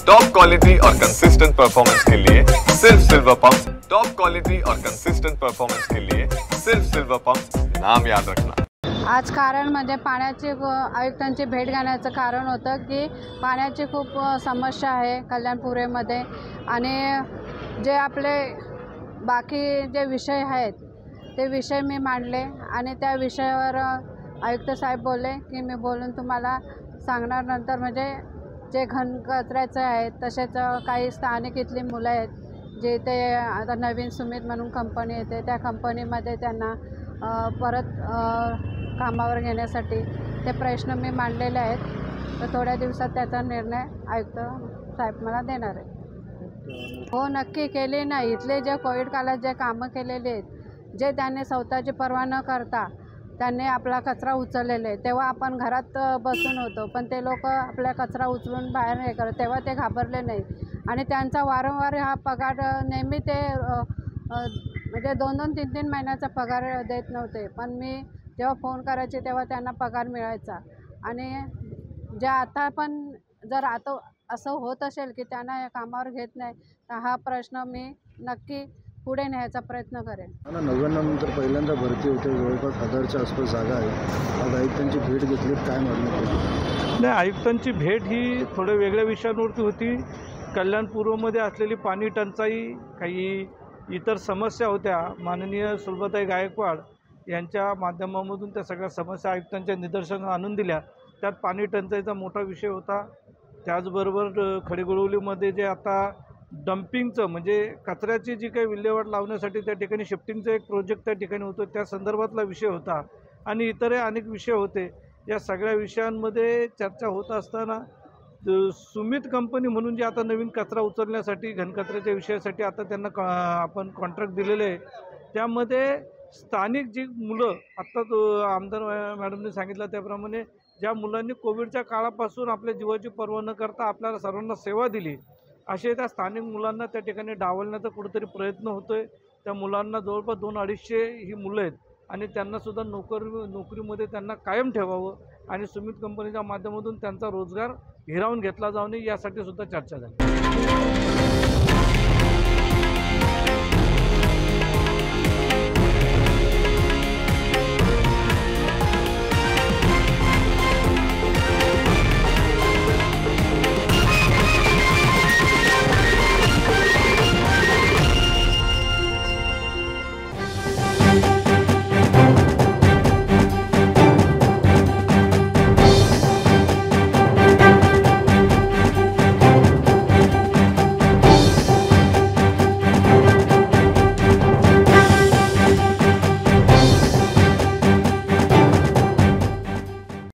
Top quality और consistent performance के लिए सिर्फ सिल्वर पंप। टॉप क्वालिटी और कंसिस्टेंट परफॉर्मेंस के लिए सिर्फ सिल्वर पंप, नाम याद रखना। आज कारण म्हणजे पाण्याची आयुक्तांची भेट घेण्याचं कारण होतं की पाण्याची खूप समस्या आहे कल्याणपुरेमध्ये आणि जे आपले बाकी जे विषय आहेत ते विषय मी मांडले आणि त्या विषयावर आयुक्त साहेब बोलले की मी बोलून तुम्हाला सांगणार नंतर। म्हणजे जे घन कचऱ्याचे आहेत तसेच काही स्थानिक इथली मुलं आहेत जे ते आता नवीन सुमित म्हणून कंपनी येते त्या कंपनीमध्ये त्यांना परत कामावर घेण्यासाठी ते प्रश्न मी मांडलेले आहेत। तर थोड्या दिवसात त्याचा निर्णय आयुक्त साहेब मला देणार आहे। हो नक्की केली नाही। इथले जे कोविड काळात जे कामं केलेले आहेत जे त्यांनी स्वतःची पर्वा न करता त्यांनी आपला कचरा उचललेले आहे तेव्हा आपण घरात बसून होतो पण ते लोक आपला कचरा उचलून बाहेर हे करत तेव्हा ते घाबरले नाही आणि त्यांचा वारंवार हा पगार नेहमी ते म्हणजे 2-2, 3-3 महिन्याचा पगार देत नव्हते पण मी जेव्हा फोन करायचे तेव्हा त्यांना पगार मिळायचा। आणि जे आता पण जर आता असं होत असेल की त्यांना कामावर घेत नाही तर हा प्रश्न मी नक्की पुढे न्यायचा प्रयत्न करेन। 99 नंतर पहिल्यांदा भरती होते, जवळपास 1000च्या आसपास जागा आहे। आज आयुक्तांची भेट घेतली, काय मागणी केली? नाही, आयुक्तांची भेट ही थोड्या वेगळ्या विषयांवरती होती। कल्याणपूर्वमध्ये असलेली पाणी टंचाई, काही इतर समस्या होत्या। माननीय सुलभाताई गायकवाड यांच्या माध्यमामधून त्या सगळ्या समस्या आयुक्तांच्या निदर्शनास आणून दिल्या। त्यात पाणी टंचाईचा मोठा विषय होता। त्याचबरोबर खडीगुळवलीमध्ये जे आता डम्पिंगचं म्हणजे कचऱ्याची जी काही विल्हेवाट लावण्यासाठी त्या ठिकाणी शिफ्टिंगचं एक प्रोजेक्ट त्या ठिकाणी होतं त्या संदर्भातला विषय होता आणि इतरही अनेक विषय होते। या सगळ्या विषयांमध्ये चर्चा होत असताना सुमित कंपनी म्हणून जे आता नवीन कचरा उचलण्यासाठी घनकचऱ्याच्या विषयासाठी आता त्यांना आपण कॉन्ट्रॅक्ट दिलेले आहे त्यामध्ये स्थानिक जी मुलं आत्ता आमदार मॅडमने सांगितलं त्याप्रमाणे ज्या मुलांनी कोविडच्या काळापासून आपल्या जीवाची पर्वा न करता आपल्याला सर्वांना सेवा दिली असे त्या स्थानिक मुलांना त्या ठिकाणी डावलण्याचा कुठेतरी प्रयत्न होतो आहे। त्या मुलांना जवळपास 200-250 ही मुलं आहेत आणि त्यांनासुद्धा नोकरीमध्ये त्यांना कायम ठेवावं आणि सुमित कंपनीच्या माध्यमातून त्यांचा रोजगार हिरावून घेतला जाऊ नये यासाठी सुद्धा चर्चा झाली।